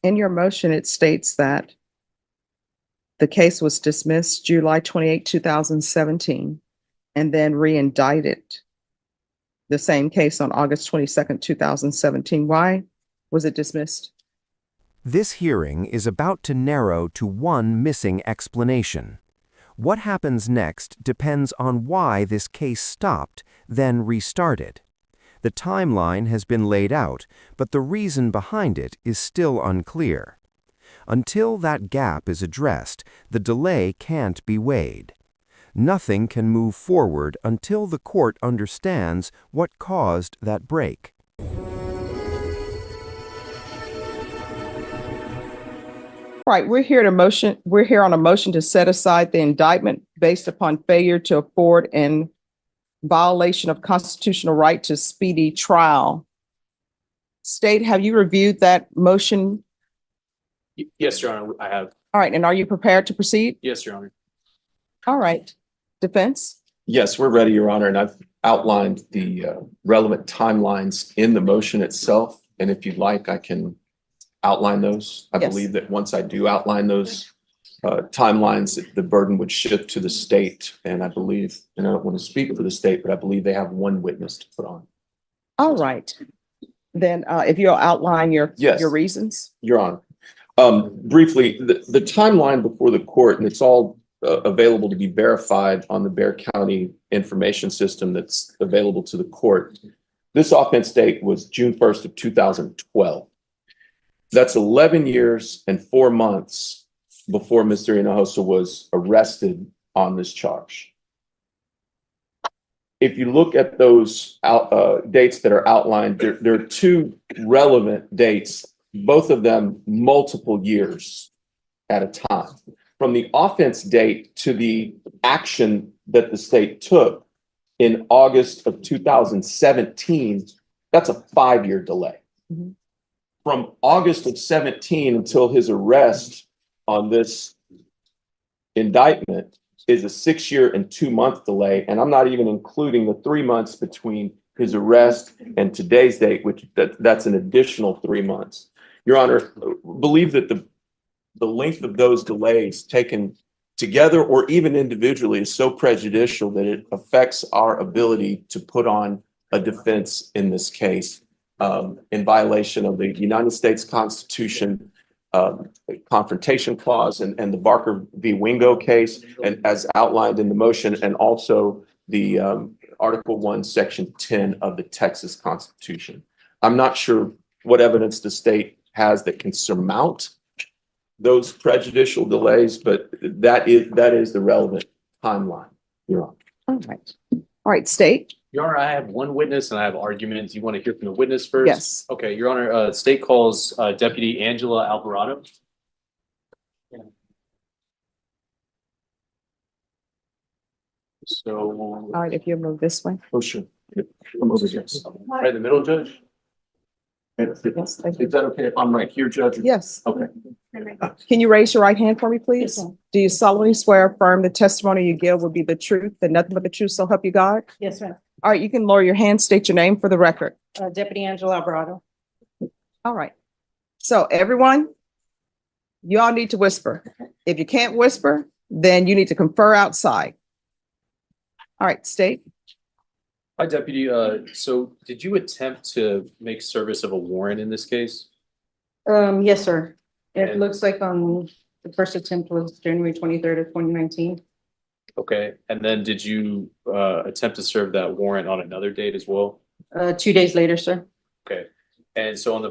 In your motion, it states that the case was dismissed July 28, 2017, and then re-indicted the same case on August 22nd, 2017. Why was it dismissed? This hearing is about to narrow to one missing explanation. What happens next depends on why this case stopped, then restarted. The timeline has been laid out, but the reason behind it is still unclear. Until that gap is addressed, the delay can't be weighed. Nothing can move forward until the court understands what caused that break. Right, we're here on a motion to set aside the indictment based upon failure to afford and violation of constitutional right to speedy trial. State, have you reviewed that motion? Yes, Your Honor, I have. All right, and are you prepared to proceed? Yes, Your Honor. All right, defense? Yes, we're ready, Your Honor, and I've outlined the relevant timelines in the motion itself. And if you'd like, I can outline those. I Yes. believe that once I do outline those timelines, the burden would shift to the state. And I believe, and I don't want to speak for the state, but I believe they have one witness to put on. All right, then if you'll outline your reasons. Your Honor. Briefly, the timeline before the court, and it's all available to be verified on the Bexar County information system that's available to the court. This offense date was June 1st of 2012. That's 11 years and 4 months before Mr. Hinojosa was arrested on this charge. If you look at those dates that are outlined, there are two relevant dates, both of them multiple years at a time. From the offense date to the action that the state took in August of 2017, that's a 5-year delay. Mhm. From August of 17 until his arrest on this indictment is a 6-year and 2-month delay. And I'm not even including the 3 months between his arrest and today's date, which that's an additional 3 months. Your Honor, believe that the length of those delays taken together or even individually is so prejudicial that it affects our ability to put on a defense in this case in violation of the United States Constitution confrontation clause and the Barker v. Wingo case, and as outlined in the motion, and also the Article 1, Section 10 of the Texas Constitution. I'm not sure what evidence the state has that can surmount those prejudicial delays, but that is the relevant timeline. Your Honor. All right. All right, state. Your Honor, I have one witness and I have arguments. You want to hear from the witness first? Yes. Okay, Your Honor, state calls Deputy Angela Alvarado. So. All right, if you move this way. Oh, sure. I'm over here. Right in the middle, Judge? Yes, thank you. Is that okay if I'm right here, Judge? Yes. Okay. Can you raise your right hand for me, please? Yes, ma'am. Do you solemnly swear or affirm the testimony you give will be the truth and nothing but the truth, so help you God? Yes, ma'am. All right, you can lower your hand, state your name for the record. Deputy Angela Alvarado. All right. So everyone, you all need to whisper. If you can't whisper, then you need to confer outside. All right, state. Hi, Deputy. So did you attempt to make service of a warrant in this case? Yes, sir. It And- looks like on the first attempt was January 23rd of 2019. Okay, and then did you attempt to serve that warrant on another date as well? 2 days later, sir. Okay, and so on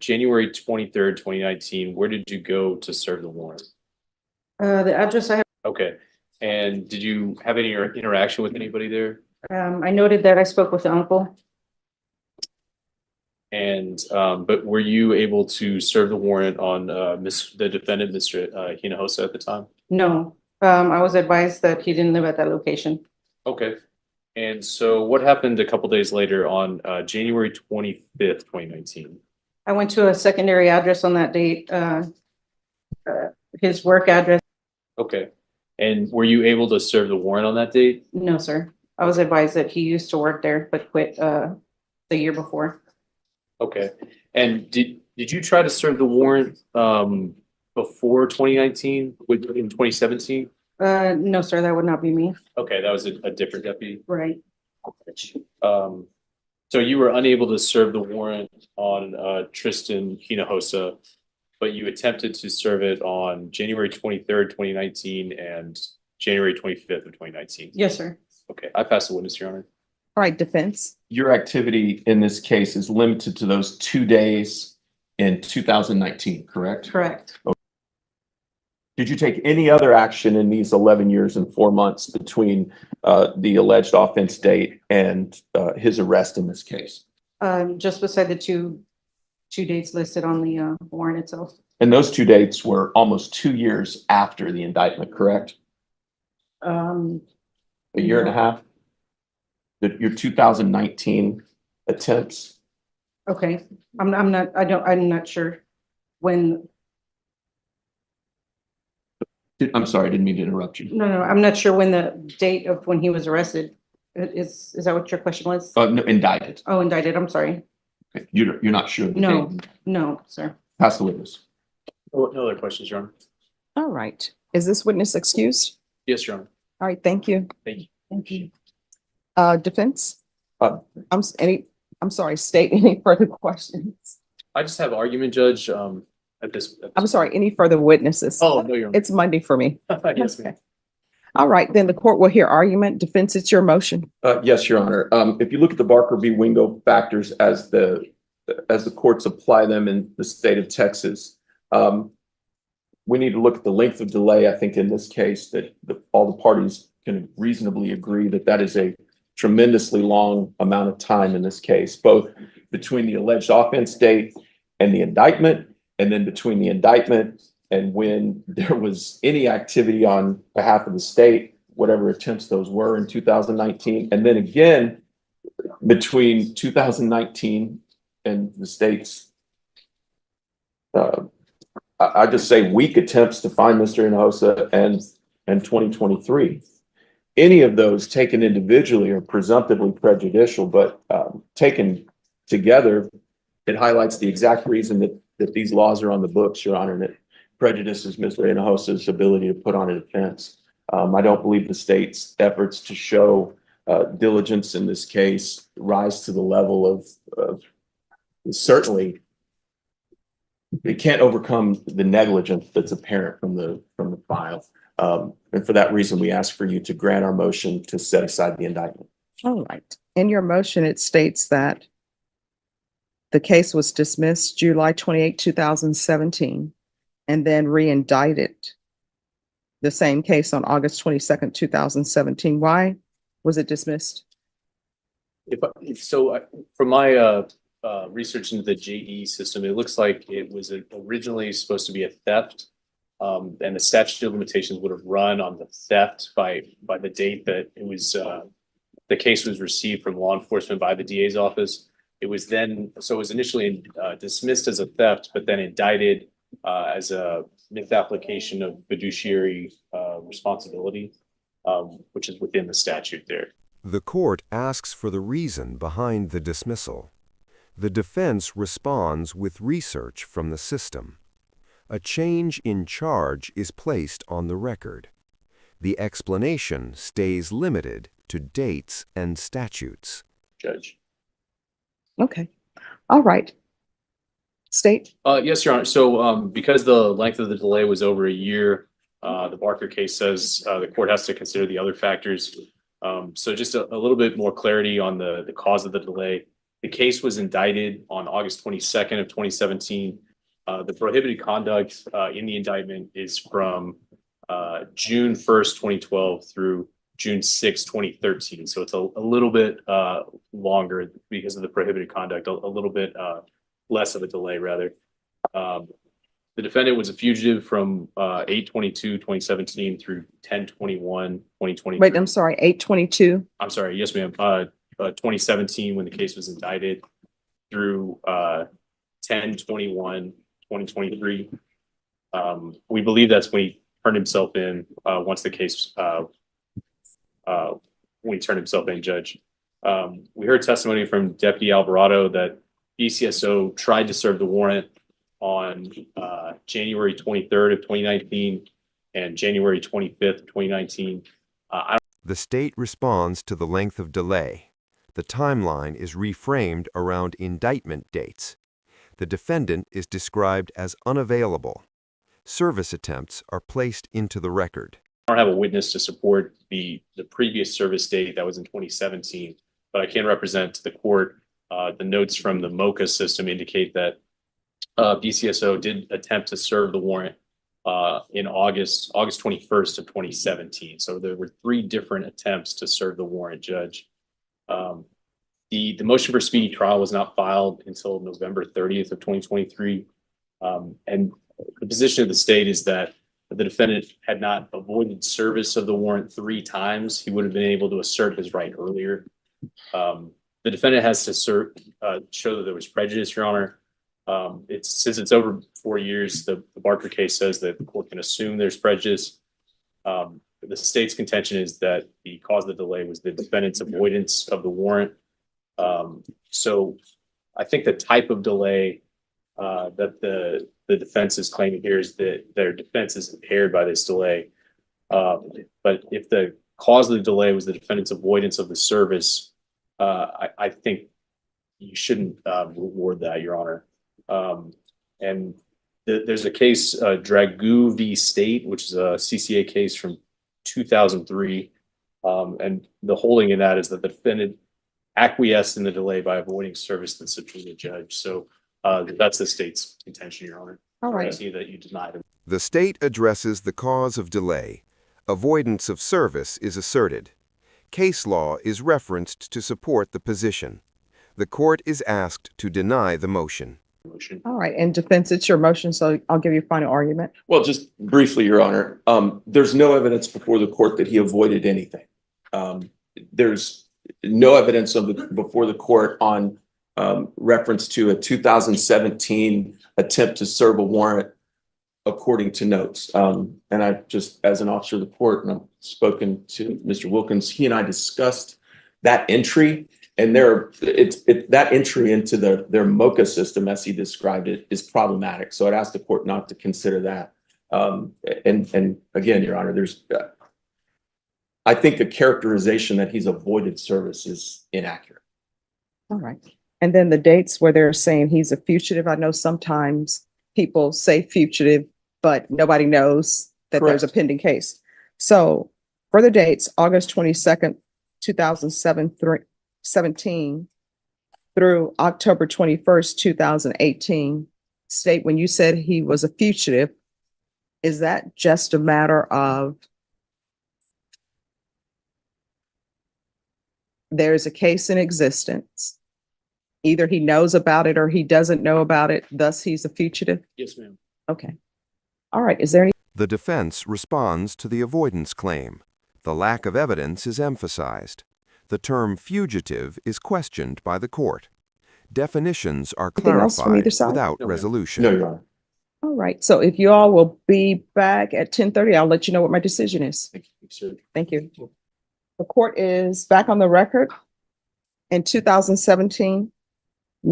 January 23rd, 2019, where did you go to serve the warrant? The address I have, Okay, and did you have any interaction with anybody there? I noted that I spoke with the uncle. And but were you able to serve the warrant on the defendant, Mr. Hinojosa, at the time? No, I was advised that he didn't live at that location. Okay, and so what happened a couple days later on January 25th, 2019? I went to a secondary address on that date, his work address. Okay, and were you able to serve the warrant on that date? No, sir. I was advised that he used to work there, but quit the year before. Okay, and Did you try to serve the warrant before 2019 in 2017? No, sir, that would not be me. Okay, that was a different deputy. Right. So you were unable to serve the warrant on Tristan Hinojosa, but you attempted to serve it on January 23rd, 2019 and January 25th of 2019. Yes, sir. Okay, I pass the witness, Your Honor. All right, defense. Your activity in this case is limited to those 2 days in 2019, correct? Correct. Did you take any other action in these 11 years and 4 months between the alleged offense date and his arrest in this case? Just beside the two dates listed on the warrant itself. And those 2 dates were almost 2 years after the indictment, correct? Um, A year and a half? Your 2019 attempts? okay, I'm not sure when, I'm sorry, I didn't mean to interrupt you. no, I'm not sure when the date of when he was arrested. Is that what your question was? No, indicted. Oh, indicted, I'm sorry. Okay, you're not sure of the No, date? no, sir. Pass the witness. No other questions, Your Honor? All right. Is this witness excused? Yes, Your Honor. All right, thank you. Thank you. Thank you. Defense? Uh, I'm sorry, state any further questions? I just have argument, Judge, at this. I'm sorry, any further witnesses? Oh, no, Your Honor. It's Monday for me. Yes, ma'am. Okay. All right, then the court will hear argument. Defense, it's your motion. Yes, Your Honor. If you look at the Barker v. Wingo factors as the courts apply them in the state of Texas, we need to look at the length of delay. I think in this case that all the parties can reasonably agree that that is a tremendously long amount of time in this case, both between the alleged offense date and the indictment, and then between the indictment and when there was any activity on behalf of the state, whatever attempts those were in 2019, and then again between 2019 and the state's I just say weak attempts to find Mr. Hinojosa and 2023. Any of those taken individually are presumptively prejudicial, but taken together, it highlights the exact reason that these laws are on the books, Your Honor, and it prejudices Mr. Hinojosa's ability to put on a defense. I don't believe the state's efforts to show diligence in this case rise to the level of certainly it can't overcome the negligence that's apparent from the file. And for that reason, we ask for you to grant our motion to set aside the indictment. All right. In your motion, it states that the case was dismissed July 28, 2017, and then re-indicted the same case on August 22nd, 2017. Why was it dismissed? From my research into the JE system, it looks like it was originally supposed to be a theft, and the statute of limitations would have run on the theft by the date that it was the case was received from law enforcement by the DA's office. It was initially dismissed as a theft, but then indicted as a misapplication of fiduciary responsibility, which is within the statute there. The court asks for the reason behind the dismissal. The defense responds with research from the system. A change in charge is placed on the record. The explanation stays limited to dates and statutes. Judge. Okay. All right. State. Yes, Your Honor. So because the length of the delay was over a year, the Barker case says the court has to consider the other factors. So just a little bit more clarity on the cause of the delay. The case was indicted on August 22nd of 2017. The prohibited conduct in the indictment is from June 1st, 2012 through June 6, 2013. So it's a little bit longer because of the prohibited conduct, a little bit less of a delay rather. The defendant was a fugitive from 8/22/2017 through 10/21/2020. Wait, I'm sorry, 8/22. I'm sorry, yes, ma'am. 2017 when the case was indicted through 10/21/2023. We believe that's when he turned himself in once the case when he turned himself in, Judge. We heard testimony from Deputy Alvarado that BCSO tried to serve the warrant on January 23rd of 2019 and January 25th of 2019. The state responds to the length of delay. The timeline is reframed around indictment dates. The defendant is described as unavailable. Service attempts are placed into the record. I don't have a witness to support the previous service date that was in 2017, but I can represent to the court. The notes from the MOCA system indicate that BCSO did attempt to serve the warrant in August 21st of 2017. So there were 3 different attempts to serve the warrant, Judge. The motion for speedy trial was not filed until November 30th of 2023. And the position of the state is that the defendant had not avoided service of the warrant 3 times. He would have been able to assert his right earlier. The defendant has to show that there was prejudice, Your Honor. Since it's over 4 years, the Barker case says that the court can assume there's prejudice. The state's contention is that the cause of the delay was the defendant's avoidance of the warrant. So I think the type of delay that the defense is claiming here is that their defense is impaired by this delay. But if the cause of the delay was the defendant's avoidance of the service, I think you shouldn't reward that, Your Honor. And there's a case, Dragoo v. State, which is a CCA case from 2003. And the holding in that is that the defendant acquiesced in the delay by avoiding service to the subpoena judge. So that's the state's contention, Your Honor. All right. I see that you denied him. The state addresses the cause of delay. Avoidance of service is asserted. Case law is referenced to support the position. The court is asked to deny the motion. All right. And defense, it's your motion, so I'll give you a final argument. Well, just briefly, Your Honor, there's no evidence before the court that he avoided anything. There's no evidence before the court on reference to a 2017 attempt to serve a warrant according to notes. And I just, as an officer of the court, and I've spoken to Mr. Wilkins, he and I discussed that entry, and that entry into their MOCA system, as he described it, is problematic. So I'd ask the court not to consider that. And again, Your Honor, I think the characterization that he's avoided service is inaccurate. All right. And then the dates where they're saying he's a fugitive. I know sometimes people say fugitive, but nobody knows that there's a pending case. So for the dates, August 22nd, 2017 through October 21st, 2018, state when you said he was a fugitive, is that just a matter of there's a case in existence? Either he knows about it or he doesn't know about it, thus he's a fugitive? Yes, ma'am. Okay. All right. Is there any? The defense responds to the avoidance claim. The lack of evidence is emphasized. The term fugitive is questioned by the court. Definitions are Anything else from clarified either side? without No, ma'am. resolution. No, Your Honor. All right. So if you all will be back at 10:30, I'll let you know what my decision is. Thank you, sir. Thank you. The court is back on the record in 2017, CR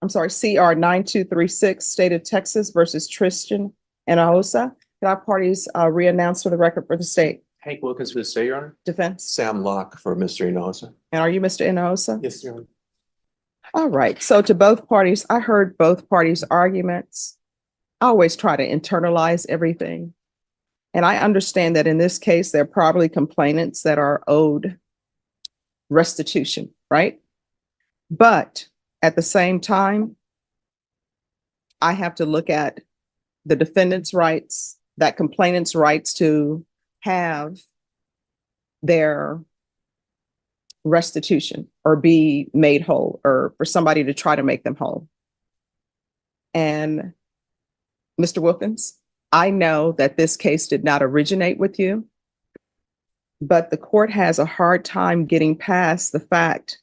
9236, State of Texas versus Tristan Hinojosa. Can our parties re-announce for the record for the state? Hank Wilkins for the state, Your Honor. Defense. Sam Locke for Mr. Hinojosa. And are you Mr. Hinojosa? Yes, Your Honor. All right. So to both parties, I heard both parties' arguments. I always try to internalize everything. And I understand that in this case, there are probably complainants that are owed restitution, right? But at the same time, I have to look at the defendant's rights, that complainant's rights to have their restitution or be made whole, or for somebody to try to make them whole. And Mr. Wilkins, I know that this case did not originate with you, but the court has a hard time getting past the fact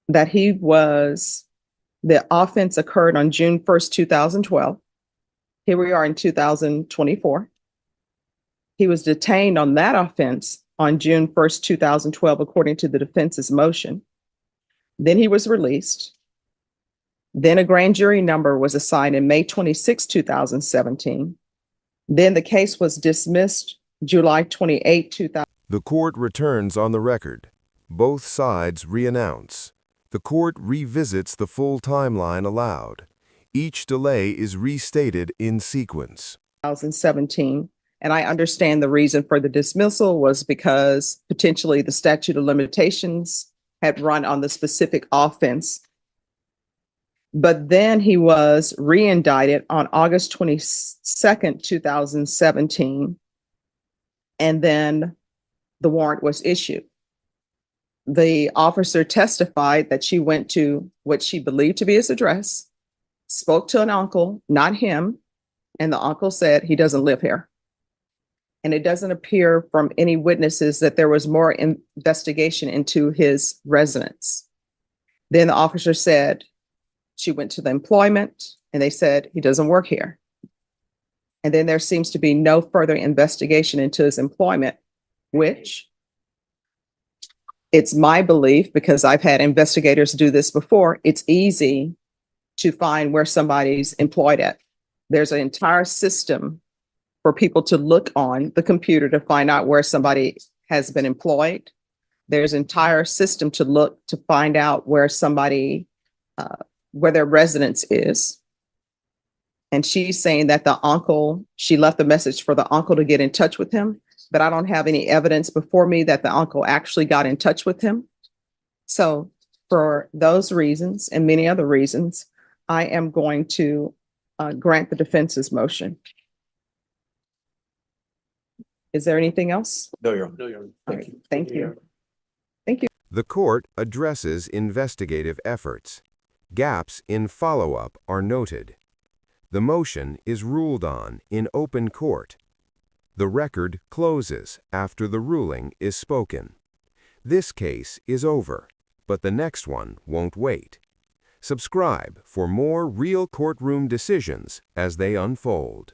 that the offense occurred on June 1st, 2012. Here we are in 2024. He was detained on that offense on June 1st, 2012, according to the defense's motion. Then he was released. Then a grand jury number was assigned in May 26, 2017. Then the case was dismissed July 28, 2000. The court returns on the record. Both sides re-announce. The court revisits the full timeline allowed. Each delay is restated in sequence. 2017. And I understand the reason for the dismissal was because potentially the statute of limitations had run on the specific offense. But then he was re-indicted on August 22nd, 2017. And then the warrant was issued. The officer testified that she went to what she believed to be his address, spoke to an uncle, not him, and the uncle said he doesn't live here. And it doesn't appear from any witnesses that there was more investigation into his residence. Then the officer said she went to the employment and they said he doesn't work here. And then there seems to be no further investigation into his employment, which it's my belief, because I've had investigators do this before, it's easy to find where somebody's employed at. There's an entire system for people to look on the computer to find out where somebody has been employed. There's an entire system to look to find out where somebody, where their residence is. And she's saying that the uncle, she left a message for the uncle to get in touch with him, but I don't have any evidence before me that the uncle actually got in touch with him. So for those reasons and many other reasons, I am going to grant the defense's motion. Is there anything else? No, Your Honor. No, Your Honor. All right, thank you. The court addresses investigative efforts. Gaps in follow-up are noted. The motion is ruled on in open court. The record closes after the ruling is spoken. This case is over, but the next one won't wait. Subscribe for more real courtroom decisions as they unfold.